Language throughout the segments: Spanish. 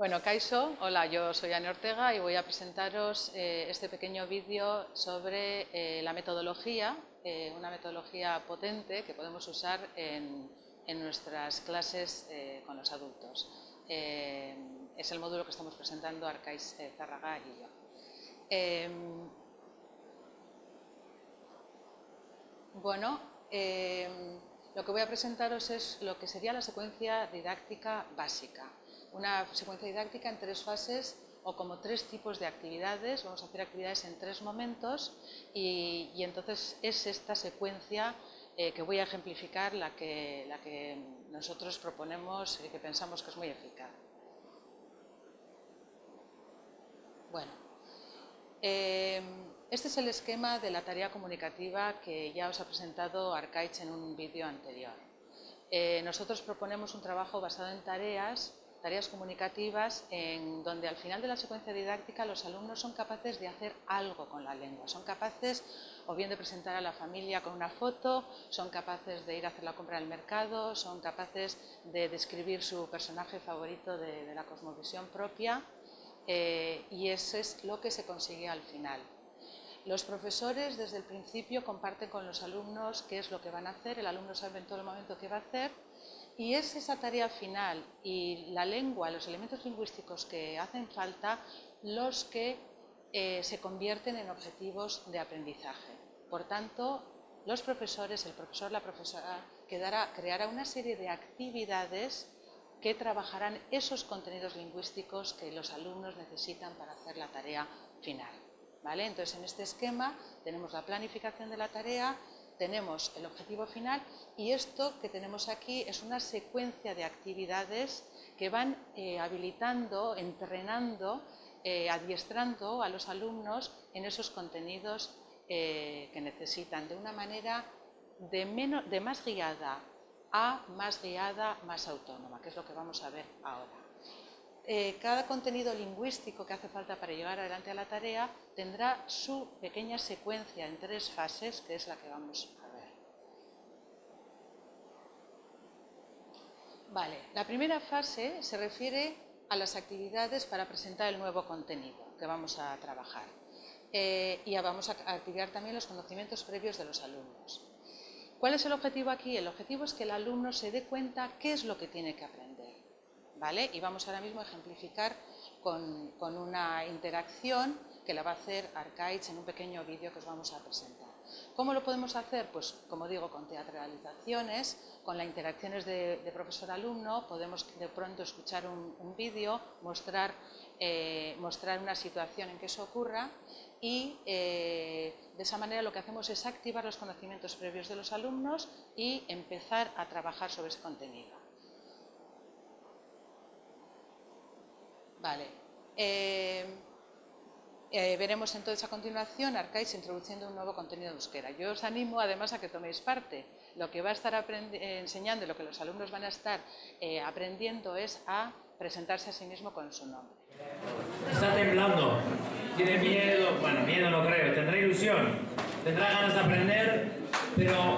Bueno, Kaixo, hola, yo soy Ane Ortega y voy a presentaros este pequeño vídeo sobre la metodología, una metodología potente que podemos usar en nuestras clases con los adultos. Es el módulo que estamos presentando Arkaitz Zárraga y yo. Lo que voy a presentaros es lo que sería la secuencia didáctica básica. Una secuencia didáctica en 3 fases o como 3 tipos de actividades. Vamos a hacer actividades en 3 momentos y entonces es esta secuencia que voy a ejemplificar la que nosotros proponemos y que pensamos que es muy eficaz. Bueno, este es el esquema de la tarea comunicativa que ya os ha presentado Arkaitz en un vídeo anterior. Nosotros proponemos un trabajo basado en tareas comunicativas en donde al final de la secuencia didáctica los alumnos son capaces de hacer algo con la lengua, son capaces o bien de presentar a la familia con una foto, son capaces de ir a hacer la compra al mercado, son capaces de describir su personaje favorito de la cosmovisión propia y eso es lo que se consigue al final. Los profesores desde el principio comparten con los alumnos qué es lo que van a hacer, el alumno sabe en todo momento qué va a hacer. Y es esa tarea final y la lengua, los elementos lingüísticos que hacen falta los que se convierten en objetivos de aprendizaje. Por tanto, los profesores, el profesor, la profesora, creará una serie de actividades que trabajarán esos contenidos lingüísticos que los alumnos necesitan para hacer la tarea final. ¿Vale? Entonces, en este esquema tenemos la planificación de la tarea, tenemos el objetivo final y esto que tenemos aquí es una secuencia de actividades que van habilitando, entrenando, adiestrando a los alumnos en esos contenidos que necesitan de una manera de más guiada a más guiada, más autónoma, que es lo que vamos a ver ahora. Cada contenido lingüístico que hace falta para llegar adelante a la tarea tendrá su pequeña secuencia en 3 fases, que es la que vamos a ver. Vale, la primera fase se refiere a las actividades para presentar el nuevo contenido que vamos a trabajar y vamos a activar también los conocimientos previos de los alumnos. ¿Cuál es el objetivo aquí? El objetivo es que el alumno se dé cuenta qué es lo que tiene que aprender. ¿Vale? Y vamos ahora mismo a ejemplificar con una interacción que la va a hacer Arkaitz en un pequeño vídeo que os vamos a presentar. ¿Cómo lo podemos hacer? Pues, como digo, con teatralizaciones, con las interacciones de profesor-alumno, podemos de pronto escuchar un vídeo, mostrar una situación en que eso ocurra y de esa manera lo que hacemos es activar los conocimientos previos de los alumnos y empezar a trabajar sobre ese contenido. Vale, veremos entonces a continuación Arkaitz introduciendo un nuevo contenido de euskera. Yo os animo además a que toméis parte. Lo que va a estar enseñando y lo que los alumnos van a estar aprendiendo es a presentarse a sí mismo con su nombre. Está temblando, tiene miedo, bueno, miedo no creo, tendrá ilusión, tendrá ganas de aprender, pero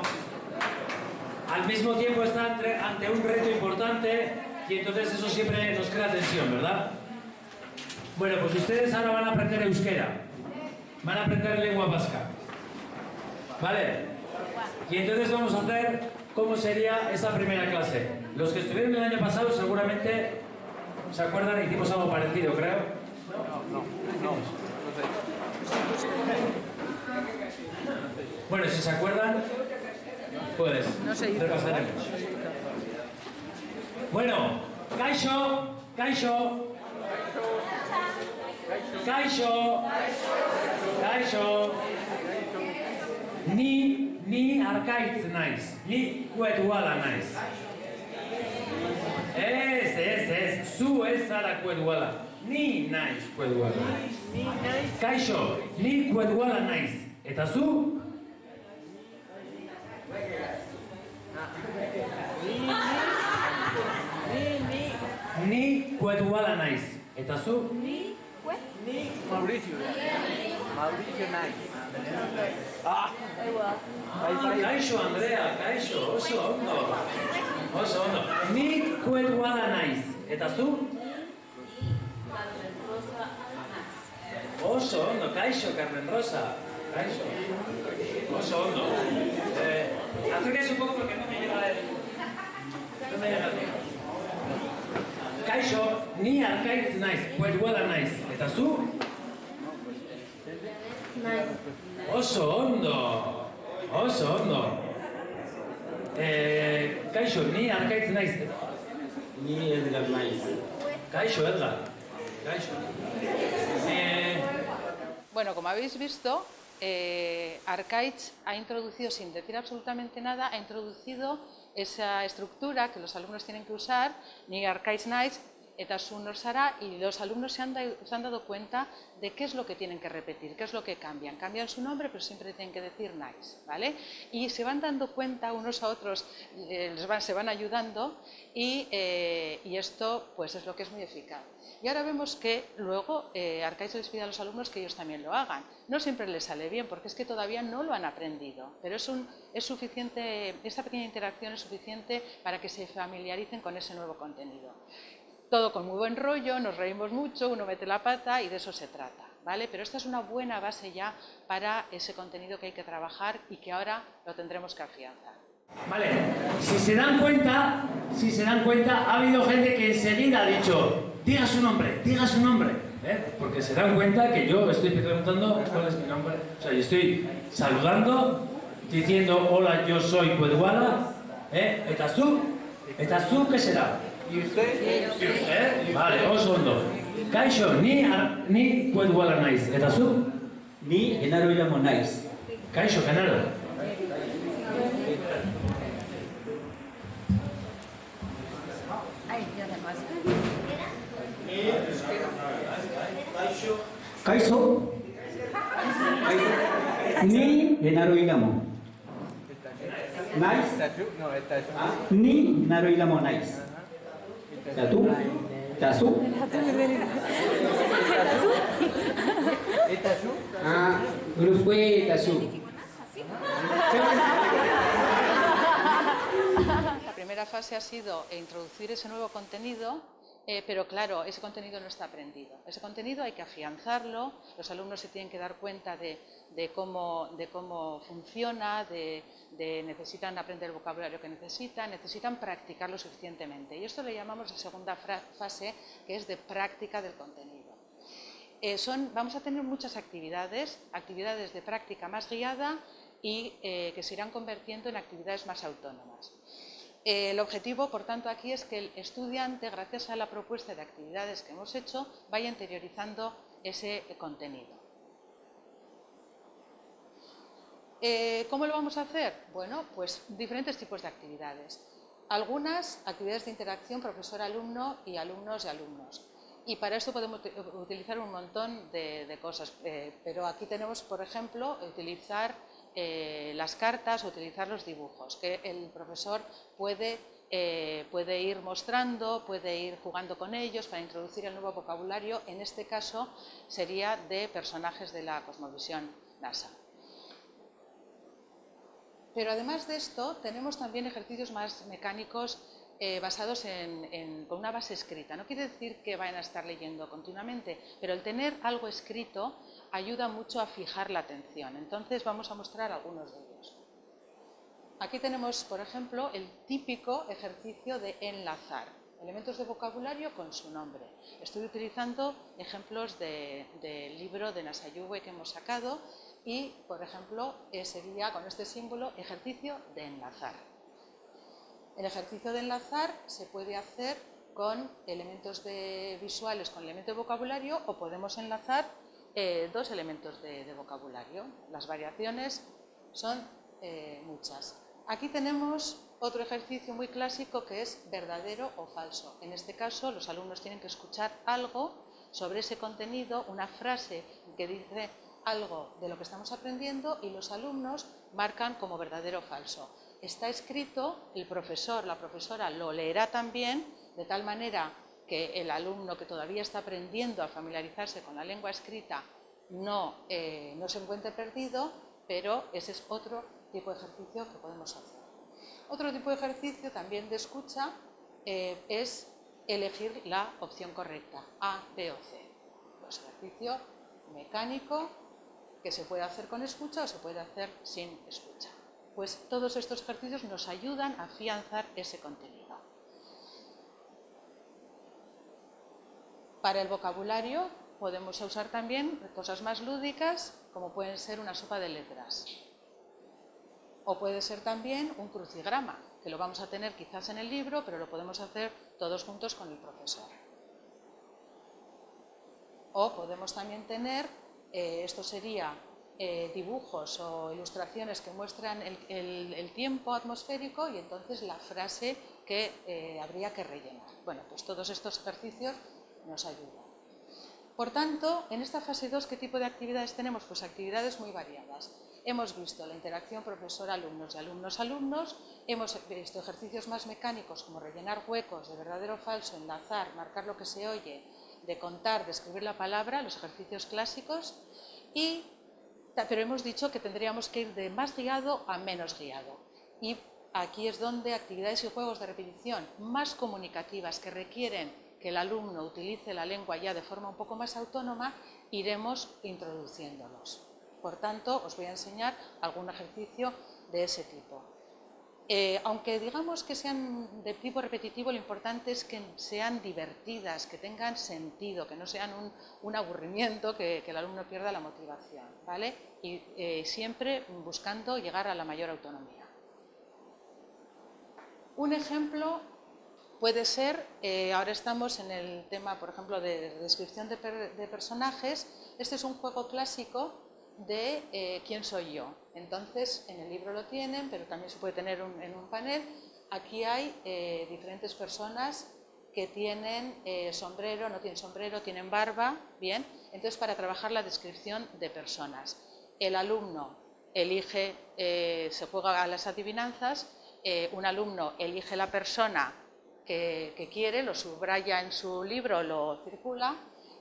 al mismo tiempo está ante un reto importante y entonces eso siempre nos crea tensión, ¿verdad? Bueno, pues ustedes ahora van a aprender euskera, van a aprender lengua vasca, ¿vale? Y entonces vamos a hacer cómo sería esa primera clase. Los que estuvieron el año pasado seguramente se acuerdan, hicimos algo parecido, creo. No. Bueno, si se acuerdan, pues repasaremos. Bueno, Kaixo. Ni Arkaitz naiz, ni Kuetuala naiz. Ez, zu ez zara Kuetuala, ni naiz Kuetuala. Kaixo, ni Kuetuala naiz, eta zu? Ni Kuetuala naiz, eta zu? Mauricio naiz. Kaixo, Andrea, kaixo, oso ondo. Ni Kuetuala naiz, eta zu? Oso ondo, kaixo, Carmen Rosa. Kaixo. Oso ondo. Acérquese un poco porque no me llega el... No me llega el tiempo. Kaixo, ni arkaitz naiz, puetuala naiz. Eta zu? Oso ondo. Oso ondo. Kaixo, ni arkaitz naiz. Ni Edgar naiz. Kaixo, Edgar. Kaixo. Bueno, como habéis visto, Arkaitz ha introducido, sin decir absolutamente nada, ha introducido esa estructura que los alumnos tienen que usar, ni Arkaitz naiz, eta zu nor zara, y los alumnos se han dado cuenta de qué es lo que tienen que repetir, qué es lo que cambian. Cambian su nombre, pero siempre tienen que decir nice, ¿vale? Y se van dando cuenta unos a otros, se van ayudando, y esto pues es lo que es muy eficaz. Y ahora vemos que luego Arkaitz les pide a los alumnos que ellos también lo hagan. No siempre les sale bien, porque es que todavía no lo han aprendido, pero es suficiente, esta pequeña interacción es suficiente para que se familiaricen con ese nuevo contenido. Todo con muy buen rollo, nos reímos mucho, uno mete la pata y de eso se trata, ¿vale? Pero esta es una buena base ya para ese contenido que hay que trabajar y que ahora lo tendremos que afianzar. Vale, si se dan cuenta, ha habido gente que enseguida ha dicho, diga su nombre, porque se dan cuenta que yo estoy preguntando cuál es mi nombre, o sea, yo estoy saludando, diciendo, hola, yo soy Pueduala, eta zu, ¿qué será? ¿Y usted? ¿Y usted? Vale, oso ondo. Kaixo, ni Pueduala naiz, eta zu? Ni Genaro Ilamo naiz. Kaixo, Genaro. Kaixo. Ni Genaro Ilamo. Naiz. Ni Genaro Ilamo naiz. Eta tu? Eta zu? Eta zu? Guruzue eta zu. La primera fase ha sido introducir ese nuevo contenido, pero claro, ese contenido no está aprendido. Ese contenido hay que afianzarlo, los alumnos se tienen que dar cuenta de cómo funciona, necesitan aprender el vocabulario que necesitan practicarlo suficientemente. Y esto le llamamos la segunda fase, que es de práctica del contenido. Vamos a tener muchas actividades de práctica más guiada y que se irán convirtiendo en actividades más autónomas. El objetivo, por tanto, aquí es que el estudiante, gracias a la propuesta de actividades que hemos hecho, vaya interiorizando ese contenido. ¿Cómo lo vamos a hacer? Bueno, pues diferentes tipos de actividades. Algunas actividades de interacción profesor-alumno y alumnos y alumnos. Y para esto podemos utilizar un montón de cosas, pero aquí tenemos, por ejemplo, utilizar las cartas, utilizar los dibujos, que el profesor puede ir mostrando, puede ir jugando con ellos para introducir el nuevo vocabulario. En este caso sería de personajes de la cosmovisión NASA. Pero además de esto tenemos también ejercicios más mecánicos basados con una base escrita. No quiere decir que vayan a estar leyendo continuamente, pero el tener algo escrito ayuda mucho a fijar la atención. Entonces vamos a mostrar algunos de ellos. Aquí tenemos, por ejemplo, el típico ejercicio de enlazar elementos de vocabulario con su nombre. Estoy utilizando ejemplos del libro de Nasayuwe que hemos sacado y, por ejemplo, sería con este símbolo ejercicio de enlazar. El ejercicio de enlazar se puede hacer con elementos visuales, con elementos de vocabulario, o podemos enlazar dos elementos de vocabulario. Las variaciones son muchas. Aquí tenemos otro ejercicio muy clásico que es verdadero o falso. En este caso, los alumnos tienen que escuchar algo sobre ese contenido, una frase que dice algo de lo que estamos aprendiendo y los alumnos marcan como verdadero o falso. Está escrito, el profesor, la profesora lo leerá también, de tal manera que el alumno que todavía está aprendiendo a familiarizarse con la lengua escrita no se encuentre perdido, pero ese es otro tipo de ejercicio que podemos hacer. Otro tipo de ejercicio también de escucha es elegir la opción correcta, A, B o C. Pues ejercicio mecánico, que se puede hacer con escucha o se puede hacer sin escucha. Pues todos estos ejercicios nos ayudan a afianzar ese contenido. Para el vocabulario podemos usar también cosas más lúdicas, como pueden ser una sopa de letras. O puede ser también un crucigrama, que lo vamos a tener quizás en el libro, pero lo podemos hacer todos juntos con el profesor. O podemos también tener, esto sería dibujos o ilustraciones que muestran el tiempo atmosférico y entonces la frase que habría que rellenar. Bueno, pues todos estos ejercicios nos ayudan. Por tanto, en esta fase 2, ¿qué tipo de actividades tenemos? Pues actividades muy variadas. Hemos visto la interacción profesor-alumnos y alumnos-alumnos, hemos visto ejercicios más mecánicos como rellenar huecos de verdadero o falso, enlazar, marcar lo que se oye, de contar, de escribir la palabra, los ejercicios clásicos, pero hemos dicho que tendríamos que ir de más guiado a menos guiado. Y aquí es donde actividades y juegos de repetición más comunicativas que requieren que el alumno utilice la lengua ya de forma un poco más autónoma, iremos introduciéndolos. Por tanto, os voy a enseñar algún ejercicio de ese tipo. Aunque digamos que sean de tipo repetitivo, lo importante es que sean divertidas, que tengan sentido, que no sean un aburrimiento, que el alumno pierda la motivación, ¿vale? Y siempre buscando llegar a la mayor autonomía. Un ejemplo puede ser, ahora estamos en el tema, por ejemplo, de descripción de personajes. Este es un juego clásico de ¿quién soy yo? Entonces, en el libro lo tienen, pero también se puede tener en un panel. Aquí hay diferentes personas que tienen sombrero, no tienen sombrero, tienen barba, bien. Entonces, para trabajar la descripción de personas, el alumno elige, se juega a las adivinanzas, un alumno elige la persona que quiere, lo subraya en su libro, lo circula,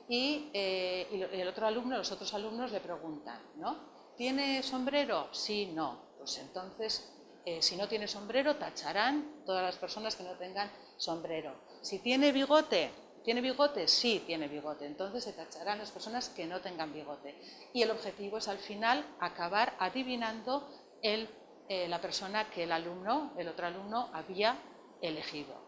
y el otro alumno, los otros alumnos le preguntan, ¿no? ¿Tiene sombrero? Sí, no. Pues entonces, si no tiene sombrero, tacharán todas las personas que no tengan sombrero. Si tiene bigote, ¿tiene bigote? Sí, tiene bigote. Entonces se tacharán las personas que no tengan bigote. Y el objetivo es al final acabar adivinando la persona que el otro alumno había elegido.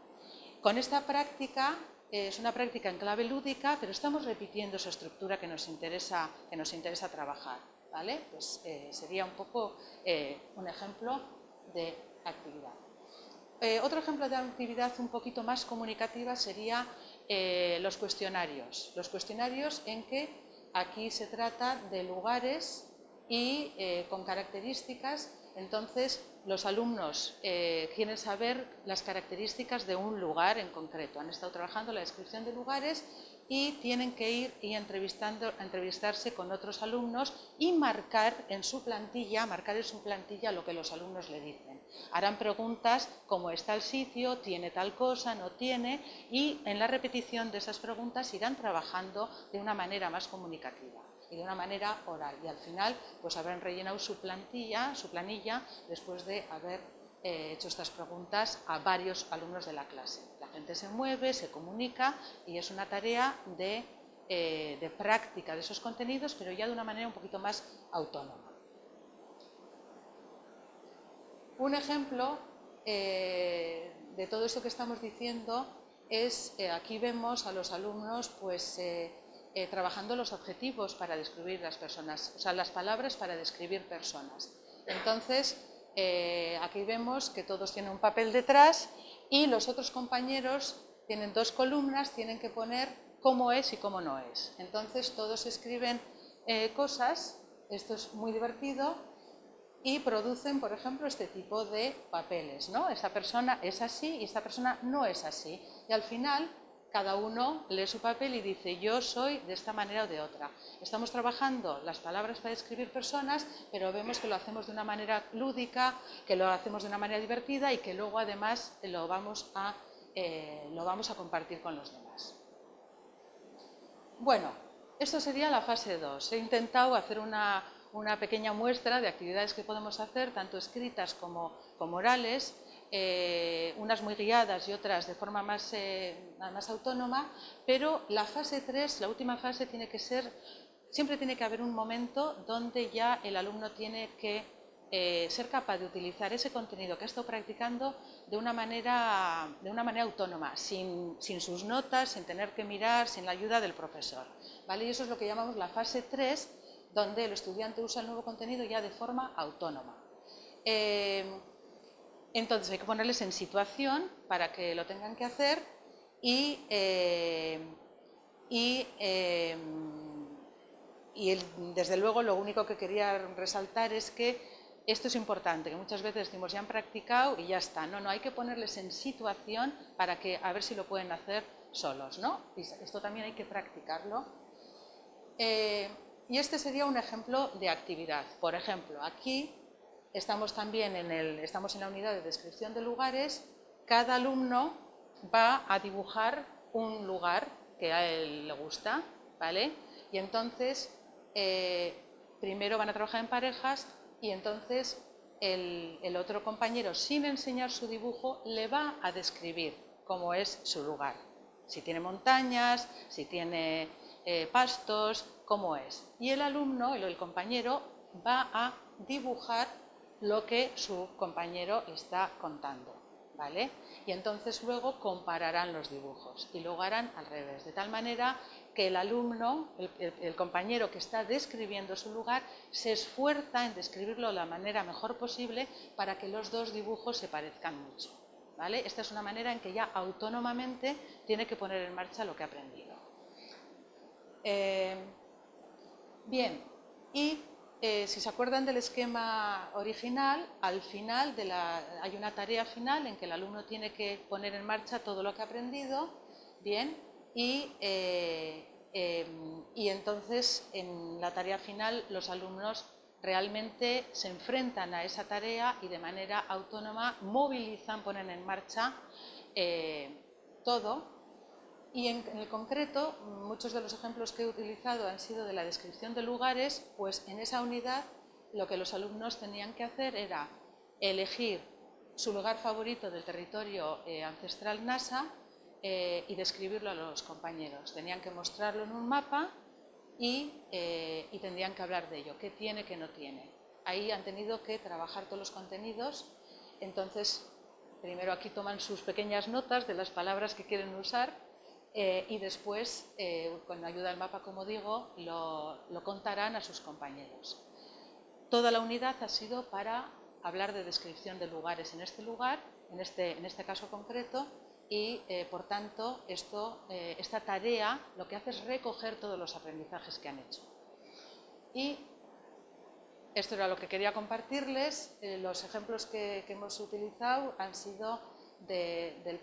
Con esta práctica, es una práctica en clave lúdica, pero estamos repitiendo esa estructura que nos interesa trabajar, ¿vale? Pues sería un poco un ejemplo de actividad. Otro ejemplo de actividad un poquito más comunicativa sería los cuestionarios. Los cuestionarios en que aquí se trata de lugares y con características. Entonces, los alumnos quieren saber las características de un lugar en concreto. Han estado trabajando la descripción de lugares y tienen que ir y entrevistarse con otros alumnos y marcar en su plantilla lo que los alumnos le dicen. Harán preguntas como está el sitio, tiene tal cosa, no tiene, y en la repetición de esas preguntas irán trabajando de una manera más comunicativa y de una manera oral, y al final pues habrán rellenado su planilla después de haber hecho estas preguntas a varios alumnos de la clase. La gente se mueve, se comunica y es una tarea de práctica de esos contenidos, pero ya de una manera un poquito más autónoma. Un ejemplo de todo esto que estamos diciendo es, aquí vemos a los alumnos pues trabajando los objetivos para describir las personas, o sea, las palabras para describir personas. Entonces, aquí vemos que todos tienen un papel detrás y los otros compañeros tienen dos columnas, tienen que poner cómo es y cómo no es. Entonces, todos escriben cosas, esto es muy divertido, y producen, por ejemplo, este tipo de papeles, ¿no? Esta persona es así y esta persona no es así. Y al final, cada uno lee su papel y dice, yo soy de esta manera o de otra. Estamos trabajando las palabras para describir personas, pero vemos que lo hacemos de una manera lúdica, que lo hacemos de una manera divertida y que luego además lo vamos a compartir con los demás. Bueno, esto sería la fase 2. He intentado hacer una pequeña muestra de actividades que podemos hacer, tanto escritas como orales, unas muy guiadas y otras de forma más autónoma, pero la fase 3, la última fase, tiene que ser siempre tiene que haber un momento donde ya el alumno tiene que ser capaz de utilizar ese contenido que ha estado practicando de una manera autónoma, sin sus notas, sin tener que mirar, sin la ayuda del profesor, ¿vale? Y eso es lo que llamamos la fase 3, donde el estudiante usa el nuevo contenido ya de forma autónoma. Entonces hay que ponerles en situación para que lo tengan que hacer y desde luego lo único que quería resaltar es que esto es importante, que muchas veces decimos ya han practicado y ya está. No, hay que ponerles en situación para que a ver si lo pueden hacer solos, ¿no? Y esto también hay que practicarlo. Y este sería un ejemplo de actividad. Por ejemplo, aquí estamos también estamos en la unidad de descripción de lugares. Cada alumno va a dibujar un lugar que a él le gusta, ¿vale? Y entonces primero van a trabajar en parejas y entonces el otro compañero, sin enseñar su dibujo, le va a describir cómo es su lugar. Si tiene montañas, si tiene pastos, cómo es. Y el alumno, el compañero, va a dibujar lo que su compañero está contando, ¿vale? Y entonces luego compararán los dibujos y luego harán al revés, de tal manera que el alumno, el compañero que está describiendo su lugar, se esfuerza en describirlo de la manera mejor posible para que los dos dibujos se parezcan mucho, ¿vale? Esta es una manera en que ya autónomamente tiene que poner en marcha lo que ha aprendido. Bien, y si se acuerdan del esquema original, al final hay una tarea final en que el alumno tiene que poner en marcha todo lo que ha aprendido, bien, y entonces en la tarea final los alumnos realmente se enfrentan a esa tarea y de manera autónoma movilizan, ponen en marcha todo. Y en el concreto, muchos de los ejemplos que he utilizado han sido de la descripción de lugares, pues en esa unidad lo que los alumnos tenían que hacer era elegir su lugar favorito del territorio ancestral Nasa y describirlo a los compañeros. Tenían que mostrarlo en un mapa y tendrían que hablar de ello, qué tiene, qué no tiene. Ahí han tenido que trabajar todos los contenidos, entonces primero aquí toman sus pequeñas notas de las palabras que quieren usar y después, con la ayuda del mapa, como digo, lo contarán a sus compañeros. Toda la unidad ha sido para hablar de descripción de lugares en este lugar, en este caso concreto, y por tanto esta tarea lo que hace es recoger todos los aprendizajes que han hecho. Y esto era lo que quería compartirles. Los ejemplos que hemos utilizado han sido del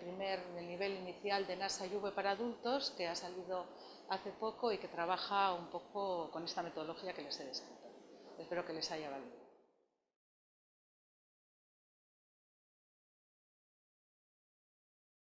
nivel inicial de NASA y V para adultos, que ha salido hace poco y que trabaja un poco con esta metodología que les he descrito. Espero que les haya valido.